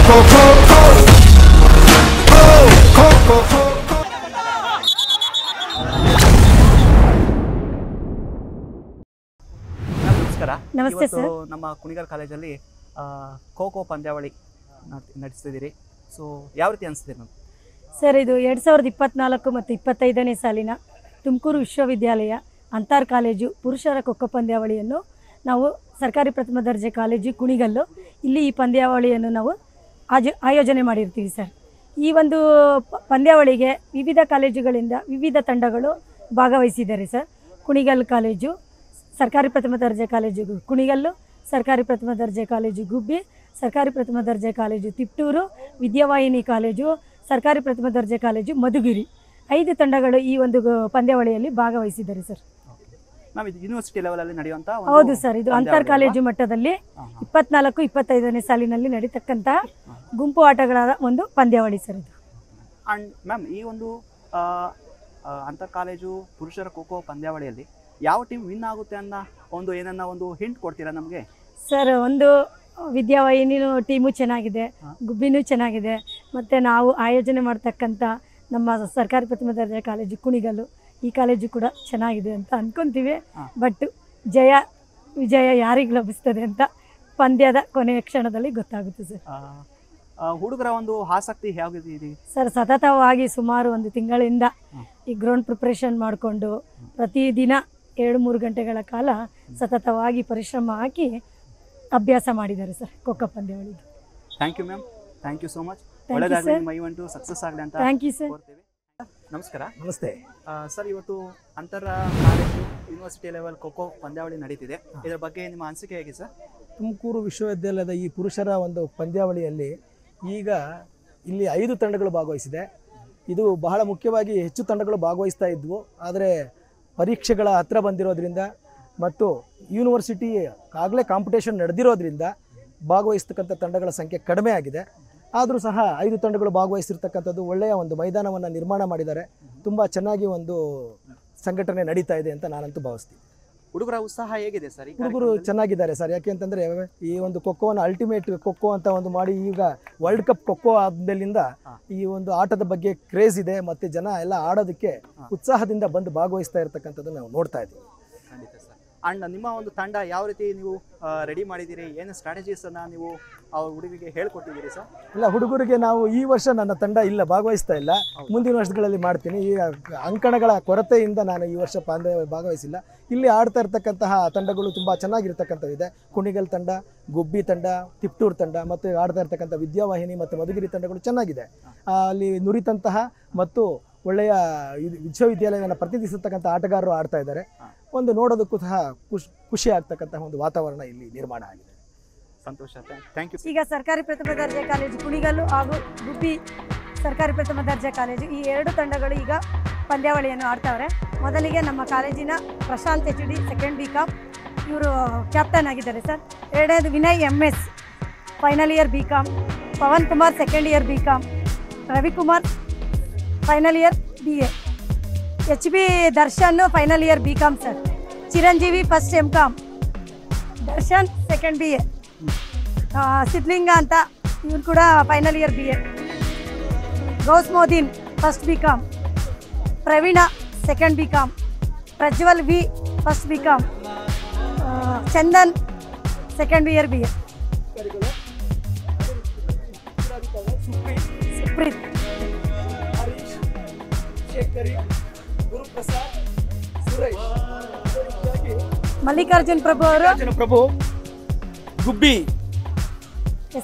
ನಮಸ್ಕಾರ. ನಮಸ್ತೆ ಸರ್. ನಮ್ಮ ಕುಣಿಗಲ್ ಕಾಲೇಜಲ್ಲಿ ಖೋ ಖೋ ಪಂದ್ಯಾವಳಿ ನಡೆಸ್ತಿದ್ದೀರಿ. ಸೊ ಯಾವ ರೀತಿ ಅನಿಸ್ತಿದೆ ಮ್ಯಾಮ್? ಸರ್, ಇದು 2024 ಮತ್ತು 25ನೇ ಸಾಲಿನ ತುಮಕೂರು ವಿಶ್ವವಿದ್ಯಾಲಯ ಅಂತರ್ ಕಾಲೇಜು ಪುರುಷರ ಖೋಖೋ ಪಂದ್ಯಾವಳಿಯನ್ನು ನಾವು ಸರ್ಕಾರಿ ಪ್ರಥಮ ದರ್ಜೆ ಕಾಲೇಜು ಕುಣಿಗಲ್ಲು ಇಲ್ಲಿ ಈ ಪಂದ್ಯಾವಳಿಯನ್ನು ನಾವು ಆಯೋಜನೆ ಮಾಡಿರ್ತೀವಿ ಸರ್. ಈ ಒಂದು ಪಂದ್ಯಾವಳಿಗೆ ವಿವಿಧ ಕಾಲೇಜುಗಳಿಂದ ವಿವಿಧ ತಂಡಗಳು ಭಾಗವಹಿಸಿದ್ದಾರೆ ಸರ್. ಕುಣಿಗಲ್ ಕಾಲೇಜು, ಸರ್ಕಾರಿ ಪ್ರಥಮ ದರ್ಜೆ ಕಾಲೇಜು ಕುಣಿಗಲ್ಲು, ಸರ್ಕಾರಿ ಪ್ರಥಮ ದರ್ಜೆ ಕಾಲೇಜು ಗುಬ್ಬಿ, ಸರ್ಕಾರಿ ಪ್ರಥಮ ದರ್ಜೆ ಕಾಲೇಜು ತಿಪ್ಟೂರು, ವಿದ್ಯಾವಾಹಿನಿ ಕಾಲೇಜು, ಸರ್ಕಾರಿ ಪ್ರಥಮ ದರ್ಜೆ ಕಾಲೇಜು ಮಧುಗಿರಿ, 5 ತಂಡಗಳು ಈ ಒಂದು ಪಂದ್ಯಾವಳಿಯಲ್ಲಿ ಭಾಗವಹಿಸಿದ್ದಾರೆ ಸರ್. ಮ್ಯಾಮ್, ಇದು ಯೂನಿವರ್ಸಿಟಿ ಲೆವೆಲಲ್ಲಿ ನಡೆಯುವಂಥ? ಹೌದು ಸರ್, ಇದು ಅಂತರ್ ಕಾಲೇಜು ಮಟ್ಟದಲ್ಲಿ 24-25ನೇ ಸಾಲಿನಲ್ಲಿ ನಡೀತಕ್ಕಂತಹ ಗುಂಪು ಆಟಗಳಾದ ಒಂದು ಪಂದ್ಯಾವಳಿ ಸರ್ ಇದು. ಆ್ಯಂಡ್ ಮ್ಯಾಮ್, ಈ ಒಂದು ಅಂತರ್ ಕಾಲೇಜು ಪುರುಷರ ಖೋ ಖೋ ಪಂದ್ಯಾವಳಿಯಲ್ಲಿ ಯಾವ ಟೀಮ್ ವಿನ್ ಆಗುತ್ತೆ ಅನ್ನೋ ಒಂದು ಹಿಂಟ್ ಕೊಡ್ತೀರಾ ನಮಗೆ? ಸರ್, ಒಂದು ವಿದ್ಯಾವಾಹಿನಿನೂ ಟೀಮು ಚೆನ್ನಾಗಿದೆ, ಗುಬ್ಬಿನೂ ಚೆನ್ನಾಗಿದೆ, ಮತ್ತು ನಾವು ಆಯೋಜನೆ ಮಾಡ್ತಕ್ಕಂಥ ನಮ್ಮ ಸರ್ಕಾರಿ ಪ್ರಥಮ ದರ್ಜೆ ಕಾಲೇಜು ಕುಣಿಗಲ್ಲು ಈ ಕಾಲೇಜು ಕೂಡ ಚೆನ್ನಾಗಿದೆ ಅಂತ ಅಂದ್ಕೊತೀವಿ. ಬಟ್ ವಿಜಯ ಯಾರಿಗೆ ಲಭಿಸ್ತದೆ ಅಂತ ಪಂದ್ಯದ ಕೊನೆಯ ಕ್ಷಣದಲ್ಲಿ ಗೊತ್ತಾಗುತ್ತೆ ಸರ್. ಹುಡುಗರ ಒಂದು ಆಸಕ್ತಿ ಹೇಗಿದೆ ಸರ್? ಸತತವಾಗಿ ಸುಮಾರು 1 ತಿಂಗಳಿಂದ ಈ ಗ್ರೌಂಡ್ ಪ್ರಿಪ್ರೇಷನ್ ಮಾಡಿಕೊಂಡು ಪ್ರತಿದಿನ 2-3 ಗಂಟೆಗಳ ಕಾಲ ಸತತವಾಗಿ ಪರಿಶ್ರಮ ಹಾಕಿ ಅಭ್ಯಾಸ ಮಾಡಿದ್ದಾರೆ ಸರ್ ಖೋಖೋ ಪಂದ್ಯಾವಳಿದು. Thank you ma'am, thank you so much. ಒಳ್ಳೆಯದಾಗಲಿ, ನಿಮ್ಮ ಇವೆಂಟು ಸಕ್ಸಸ್ ಆಗಲಿ ಅಂತ ಥ್ಯಾಂಕ್ ಯು ಸರ್. ಕೋರ್ತೀವಿ. ನಮಸ್ಕಾರ. ನಮಸ್ತೆ ಸರ್, ಇವತ್ತು ಅಂತರ college university level kho kho ಪಂದ್ಯಾವಳಿ ನಡೀತಿದೆ. ಇದರ ಬಗ್ಗೆ ನಿಮ್ಮ ಅನಿಸಿಕೆ ಹೇಗೆ ಸರ್? ತುಮಕೂರು ವಿಶ್ವವಿದ್ಯಾಲಯದ ಈ ಪುರುಷರ ಒಂದು ಪಂದ್ಯಾವಳಿಯಲ್ಲಿ ಈಗ ಇಲ್ಲಿ 5 ತಂಡಗಳು ಭಾಗವಹಿಸಿದೆ. ಇದು ಬಹಳ ಮುಖ್ಯವಾಗಿ ಹೆಚ್ಚು ತಂಡಗಳು ಭಾಗವಹಿಸ್ತಾ ಇದ್ವು, ಆದರೆ ಪರೀಕ್ಷೆಗಳ ಹತ್ತಿರ ಬಂದಿರೋದ್ರಿಂದ ಮತ್ತು ಯೂನಿವರ್ಸಿಟಿ ಆಗಲೇ ಕಾಂಪಿಟೇಷನ್ ನಡೆದಿರೋದ್ರಿಂದ ಭಾಗವಹಿಸ್ತಕ್ಕಂಥ ತಂಡಗಳ ಸಂಖ್ಯೆ ಕಡಿಮೆ ಆಗಿದೆ. ಆದರೂ ಸಹ 5 ತಂಡಗಳು ಭಾಗವಹಿಸಿರ್ತಕ್ಕಂಥದ್ದು ಒಳ್ಳೆಯ ಒಂದು ಮೈದಾನವನ್ನು ನಿರ್ಮಾಣ ಮಾಡಿದ್ದಾರೆ. ತುಂಬ ಚೆನ್ನಾಗಿ ಒಂದು ಸಂಘಟನೆ ನಡೀತಾ ಇದೆ ಅಂತ ನಾನಂತೂ ಭಾವಿಸ್ತೀನಿ. ಹುಡುಗರ ಉತ್ಸಾಹ ಹೇಗಿದೆ ಸರ್? ಹುಡುಗರು ಚೆನ್ನಾಗಿದ್ದಾರೆ ಸರ್. ಯಾಕೆ ಅಂತಂದರೆ ಈ ಒಂದು ಖೋಖೋವನ್ನು ಅಲ್ಟಿಮೇಟ್ ಖೋಖೋ ಅಂತ ಒಂದು ಮಾಡಿ ಈಗ ವರ್ಲ್ಡ್ ಕಪ್ ಖೋಖೋ ಆದ್ಮೇಲಿಂದ ಈ ಒಂದು ಆಟದ ಬಗ್ಗೆ ಕ್ರೇಜ್ ಇದೆ, ಮತ್ತು ಜನ ಎಲ್ಲ ಆಡೋದಕ್ಕೆ ಉತ್ಸಾಹದಿಂದ ಬಂದು ಭಾಗವಹಿಸ್ತಾ ಇರತಕ್ಕಂಥದ್ದು ನಾವು ನೋಡ್ತಾ ಇದ್ದೀವಿ. ಖಂಡಿತ ಸರ್. ಆ್ಯಂಡ್ ನಿಮ್ಮ ಒಂದು ತಂಡ ಯಾವ ರೀತಿ ನೀವು ರೆಡಿ ಮಾಡಿದ್ದೀರಿ, ಏನು ಸ್ಟ್ರಾಟಜೀಸನ್ನು ನೀವು ಅವ್ರ ಹುಡುಗರಿಗೆ ಹೇಳ್ಕೊಟ್ಟಿದ್ದೀರಿ ಸರ್? ಇಲ್ಲ, ಹುಡುಗರಿಗೆ ನಾವು ಈ ವರ್ಷ ನನ್ನ ತಂಡ ಇಲ್ಲ ಭಾಗವಹಿಸ್ತಾ ಇಲ್ಲ, ಮುಂದಿನ ವರ್ಷಗಳಲ್ಲಿ ಮಾಡ್ತೀನಿ. ಈ ಅಂಕಣಗಳ ಕೊರತೆಯಿಂದ ನಾನು ಈ ವರ್ಷ ಭಾಗವಹಿಸಿಲ್ಲ. ಇಲ್ಲಿ ಆಡ್ತಾ ಇರ್ತಕ್ಕಂತಹ ತಂಡಗಳು ತುಂಬ ಚೆನ್ನಾಗಿರ್ತಕ್ಕಂಥವಿದೆ. ಕುಣಿಗಲ್ ತಂಡ, ಗುಬ್ಬಿ ತಂಡ, ತಿಪ್ಟೂರು ತಂಡ ಮತ್ತು ಆಡ್ತಾ ಇರ್ತಕ್ಕಂಥ ವಿದ್ಯಾವಾಹಿನಿ ಮತ್ತು ಮಧುಗಿರಿ ತಂಡಗಳು ಚೆನ್ನಾಗಿದೆ. ಅಲ್ಲಿ ನುರಿತಂತಹ ಮತ್ತು ಒಳ್ಳೆಯ ವಿಶ್ವವಿದ್ಯಾಲಯವನ್ನು ಪ್ರತಿನಿಧಿಸತಕ್ಕಂಥ ಆಟಗಾರರು ಆಡ್ತಾ ಇದ್ದಾರೆ. ಒಂದು ನೋಡೋದಕ್ಕೂ ಸಹ ಖುಷಿ ಆಗ್ತಕ್ಕಂತಹ ಒಂದು ವಾತಾವರಣ ಇಲ್ಲಿ ನಿರ್ಮಾಣ ಆಗಿದೆ. ಸಂತೋಷ, ಥ್ಯಾಂಕ್ ಯು. ಈಗ ಸರ್ಕಾರಿ ಪ್ರಥಮ ದರ್ಜೆ ಕಾಲೇಜು ಕುಣಿಗಲ್ಲು ಹಾಗೂ ಗುಬ್ಬಿ ಸರ್ಕಾರಿ ಪ್ರಥಮ ದರ್ಜೆ ಕಾಲೇಜು ಈ 2 ತಂಡಗಳು ಈಗ ಪಂದ್ಯಾವಳಿಯನ್ನು ಆಡ್ತಾವ್ರೆ. ಮೊದಲಿಗೆ ನಮ್ಮ ಕಾಲೇಜಿನ ಪ್ರಶಾಂತ್ HD ಸೆಕೆಂಡ್ BCom ಇವರು ಕ್ಯಾಪ್ಟನ್ ಆಗಿದ್ದಾರೆ ಸರ್. ಎರಡನೇದು Vinay MS final year BCom, Pavan Kumar second year BCom, Ravikumar final year BA, HB Darshan final year BCom sir, Chiranjeevi first MCom, Darshan second BA, Sidlinga ಅಂತ ಇವ್ರು ಕೂಡ final year BA, Ghousmodeen first BCom, Praveena second BCom, Prajwal V first BCom, Chandan second year BA, Supreeth, Mallikarjun Prabhu ಅವರು ಗುಬ್ಬಿ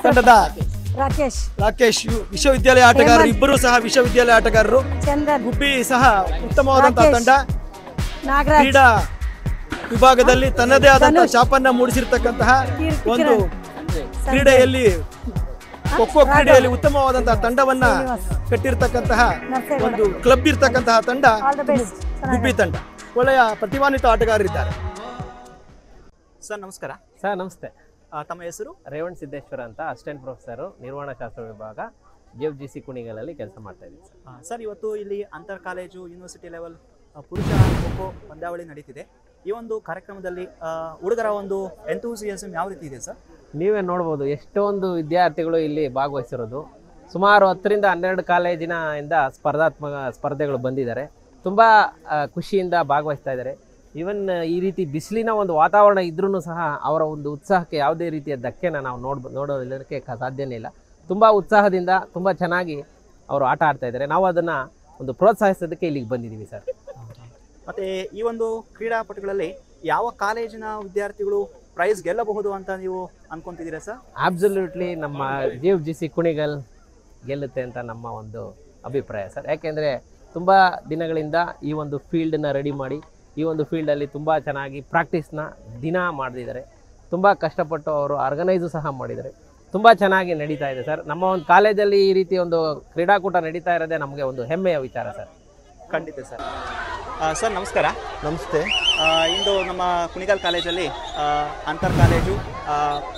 ತಂಡದ ರಾಕೇಶ್ ವಿಶ್ವವಿದ್ಯಾಲಯ ಆಟಗಾರರು, ಇಬ್ಬರು ಸಹ ವಿಶ್ವವಿದ್ಯಾಲಯ ಆಟಗಾರರು. ಚಂದನ್, ಗುಬ್ಬಿ ಸಹ ಉತ್ತಮವಾದಂತಹ ತಂಡ. ಕ್ರೀಡಾ ವಿಭಾಗದಲ್ಲಿ ತನ್ನದೇ ಆದಂತಹ ಛಾಪನ್ನ ಮೂಡಿಸಿರ್ತಕ್ಕಂತಹ ಒಂದು ಕ್ರೀಡೆಯಲ್ಲಿ ಖೋಖೋ ಕ್ರೀಡೆಯಲ್ಲಿ ಉತ್ತಮವಾದಂತಹ ತಂಡವನ್ನ ಕಟ್ಟಿರ್ತಕ್ಕಂತಹ ಒಂದು ಕ್ಲಬ್ ಇರ್ತಕ್ಕಂತಹ ತಂಡ ಗುಬ್ಬಿ ತಂಡ. ಒಳ್ಳೆಯ ಪ್ರತಿಭಾನ್ವಿತ ಆಟಗಾರರಿದ್ದಾರೆ. ಸರ್ ನಮಸ್ಕಾರ. ಸರ್ ನಮಸ್ತೆ. ತಮ್ಮ ಹೆಸರು? ರೇವಣ್ ಸಿದ್ದೇಶ್ವರ ಅಂತ, ಅಸಿಸ್ಟೆಂಟ್ ಪ್ರೊಫೆಸರು, ನಿರ್ವಹಣಾ ಶಾಸ್ತ್ರ ವಿಭಾಗ, JFGC ಕುಣಿಗಲಲ್ಲಿ ಕೆಲಸ ಮಾಡ್ತಾ ಇದ್ದೀನಿ ಸರ್. ಸರ್, ಇವತ್ತು ಇಲ್ಲಿ ಅಂತರ್ ಕಾಲೇಜು ಯೂನಿವರ್ಸಿಟಿ ಲೆವೆಲ್ ಪುರುಷರ ಖೋಖೋ ಪಂದ್ಯಾವಳಿ ನಡೀತಿದೆ. ಈ ಒಂದು ಕಾರ್ಯಕ್ರಮದಲ್ಲಿ ಹುಡುಗರ ಒಂದು ಎಂಥೂಸಿಯಾಸಮ್ ಯಾವ ರೀತಿ ಇದೆ ಸರ್? ನೀವೇ ನೋಡ್ಬೋದು ಎಷ್ಟೊಂದು ವಿದ್ಯಾರ್ಥಿಗಳು ಇಲ್ಲಿ ಭಾಗವಹಿಸಿರೋದು. ಸುಮಾರು 10ರಿಂದ 12 ಕಾಲೇಜಿನಿಂದ ಸ್ಪರ್ಧೆಗಳು ಬಂದಿದ್ದಾರೆ. ತುಂಬ ಖುಷಿಯಿಂದ ಭಾಗವಹಿಸ್ತಾ ಇದ್ದಾರೆ. ಈವನ್ ಈ ರೀತಿ ಬಿಸಿಲಿನ ಒಂದು ವಾತಾವರಣ ಇದ್ರೂ ಸಹ ಅವರ ಒಂದು ಉತ್ಸಾಹಕ್ಕೆ ಯಾವುದೇ ರೀತಿಯ ಧಕ್ಕೆನ ನಾವು ನೋಡೋದಕ್ಕೆ ಸಾಧ್ಯನೇ ಇಲ್ಲ. ತುಂಬ ಉತ್ಸಾಹದಿಂದ ತುಂಬ ಚೆನ್ನಾಗಿ ಅವರು ಆಟ ಆಡ್ತಾ ಇದ್ದಾರೆ. ನಾವು ಅದನ್ನು ಒಂದು ಪ್ರೋತ್ಸಾಹಿಸೋದಕ್ಕೆ ಇಲ್ಲಿಗೆ ಬಂದಿದ್ದೀವಿ ಸರ್. ಮತ್ತು ಈ ಒಂದು ಕ್ರೀಡಾಪಟುಗಳಲ್ಲಿ ಯಾವ ಕಾಲೇಜಿನ ವಿದ್ಯಾರ್ಥಿಗಳು ಪ್ರೈಸ್ ಗೆಲ್ಲಬಹುದು ಅಂತ ನೀವು ಅನ್ಕೊಂತಿದ್ದೀರಾ ಸರ್? ಆಬ್ಸಲ್ಯೂಟ್ಲಿ ನಮ್ಮ JFGC ಕುಣಿಗಲ್ ಗೆಲ್ಲುತ್ತೆ ಅಂತ ನಮ್ಮ ಒಂದು ಅಭಿಪ್ರಾಯ ಸರ್. ಯಾಕೆಂದರೆ ತುಂಬ ದಿನಗಳಿಂದ ಈ ಒಂದು ಫೀಲ್ಡನ್ನ ರೆಡಿ ಮಾಡಿ ಈ ಒಂದು ಫೀಲ್ಡಲ್ಲಿ ತುಂಬ ಚೆನ್ನಾಗಿ ಪ್ರಾಕ್ಟೀಸ್ನ ದಿನ ಮಾಡಿದ್ದಾರೆ. ತುಂಬ ಕಷ್ಟಪಟ್ಟು ಅವರು ಆರ್ಗನೈಸು ಸಹ ಮಾಡಿದ್ದಾರೆ. ತುಂಬ ಚೆನ್ನಾಗಿ ನಡೀತಾ ಇದೆ ಸರ್. ನಮ್ಮ ಒಂದು ಕಾಲೇಜಲ್ಲಿ ಈ ರೀತಿ ಒಂದು ಕ್ರೀಡಾಕೂಟ ನಡೀತಾ ಇರೋದೇ ನಮಗೆ ಒಂದು ಹೆಮ್ಮೆಯ ವಿಚಾರ ಸರ್. ಖಂಡಿತ ಸರ್. ಸರ್ ನಮಸ್ಕಾರ. ನಮಸ್ತೆ. ಇಂದು ನಮ್ಮ ಕುಣಿಗಲ್ ಕಾಲೇಜಲ್ಲಿ ಅಂತರ್ ಕಾಲೇಜು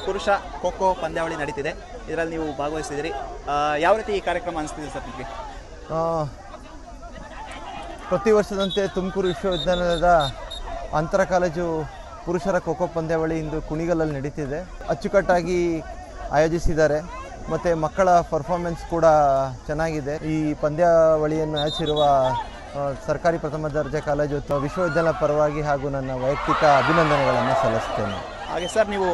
ಪುರುಷ ಖೋಖೋ ಪಂದ್ಯಾವಳಿ ನಡೀತಿದೆ. ಇದರಲ್ಲಿ ನೀವು ಭಾಗವಹಿಸಿದ್ದೀರಿ. ಯಾವ ರೀತಿ ಈ ಕಾರ್ಯಕ್ರಮ ಅನಿಸ್ತಿದೆ ಸರ್ ನಿಮಗೆ? ಪ್ರತಿ ವರ್ಷದಂತೆ ತುಮಕೂರು ವಿಶ್ವವಿದ್ಯಾನಿಲಯದ ಅಂತರ ಕಾಲೇಜು ಪುರುಷರ ಖೋಖೋ ಪಂದ್ಯಾವಳಿ ಇಂದು ಕುಣಿಗಲಲ್ಲಿ ನಡೀತಿದೆ. ಅಚ್ಚುಕಟ್ಟಾಗಿ ಆಯೋಜಿಸಿದ್ದಾರೆ ಮತ್ತು ಮಕ್ಕಳ ಪರ್ಫಾರ್ಮೆನ್ಸ್ ಕೂಡ ಚೆನ್ನಾಗಿದೆ. ಈ ಪಂದ್ಯಾವಳಿಯನ್ನು ಆಯೋಜಿಸಿರುವ ಸರ್ಕಾರಿ ಪ್ರಥಮ ದರ್ಜೆ ಕಾಲೇಜು ವಿಶ್ವವಿದ್ಯಾಲಯ ಪರವಾಗಿ ಹಾಗೂ ನನ್ನ ವೈಯಕ್ತಿಕ ಅಭಿನಂದನೆಗಳನ್ನು ಸಲ್ಲಿಸ್ತೇನೆ. ಹಾಗೆ ಸರ್, ನೀವು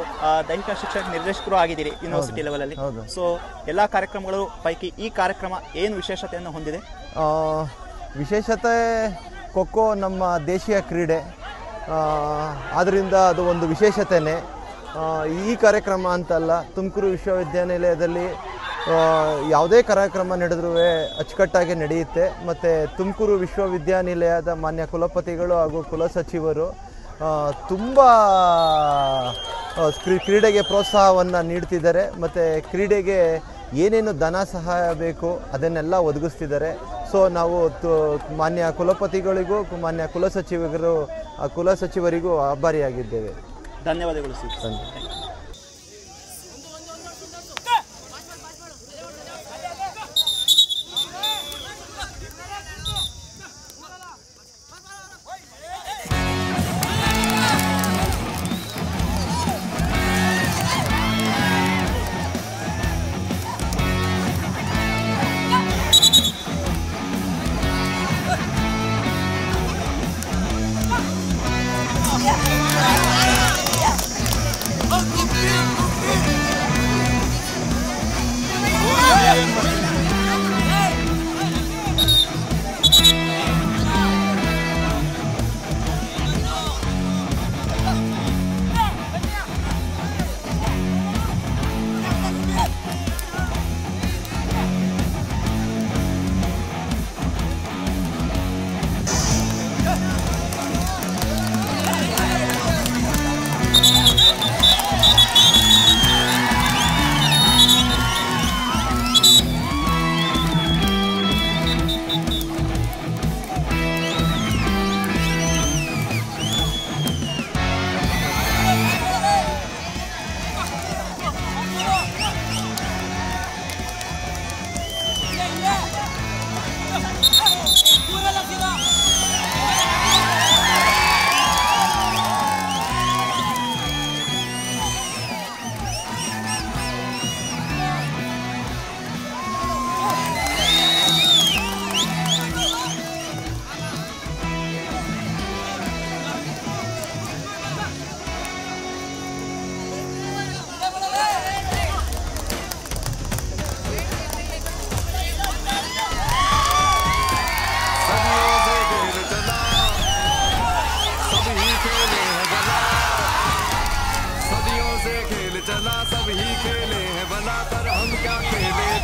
ದೈಹಿಕ ಶಿಕ್ಷಕ ನಿರ್ದೇಶಕರು ಆಗಿದ್ದೀರಿ ಯೂನಿವರ್ಸಿಟಿ ಲೆವೆಲಲ್ಲಿ. ಹೌದು. ಸೊ ಎಲ್ಲ ಕಾರ್ಯಕ್ರಮಗಳು ಪೈಕಿ ಈ ಕಾರ್ಯಕ್ರಮ ಏನು ವಿಶೇಷತೆಯನ್ನು ಹೊಂದಿದೆ? ವಿಶೇಷತೆ ಖೋಖೋ ನಮ್ಮ ದೇಶೀಯ ಕ್ರೀಡೆ, ಆದ್ದರಿಂದ ಅದು ಒಂದು ವಿಶೇಷತೆಯೇ. ಈ ಕಾರ್ಯಕ್ರಮ ಅಂತಲ್ಲ, ತುಮಕೂರು ವಿಶ್ವವಿದ್ಯಾನಿಲಯದಲ್ಲಿ ಯಾವುದೇ ಕಾರ್ಯಕ್ರಮ ನಡೆದ್ರೂ ಅಚ್ಚುಕಟ್ಟಾಗಿ ನಡೆಯುತ್ತೆ. ಮತ್ತು ತುಮಕೂರು ವಿಶ್ವವಿದ್ಯಾನಿಲಯದ ಮಾನ್ಯ ಕುಲಪತಿಗಳು ಹಾಗೂ ಕುಲಸಚಿವರು ತುಂಬ ಕ್ರೀಡೆಗೆ ಪ್ರೋತ್ಸಾಹವನ್ನು ನೀಡ್ತಿದ್ದಾರೆ. ಮತ್ತು ಕ್ರೀಡೆಗೆ ಏನೇನು ಧನ ಸಹಾಯ ಬೇಕು ಅದನ್ನೆಲ್ಲ ಒದಗಿಸ್ತಿದ್ದಾರೆ. ಸೊ ನಾವು ಮಾನ್ಯ ಕುಲಪತಿಗಳಿಗೂ ಮಾನ್ಯ ಕುಲಸಚಿವರಿಗೂ ಆಭಾರಿಯಾಗಿದ್ದೇವೆ. ಧನ್ಯವಾದಗಳು ಸರ್. चला सब ही खेले हैं भला, पर हम क्या खेले।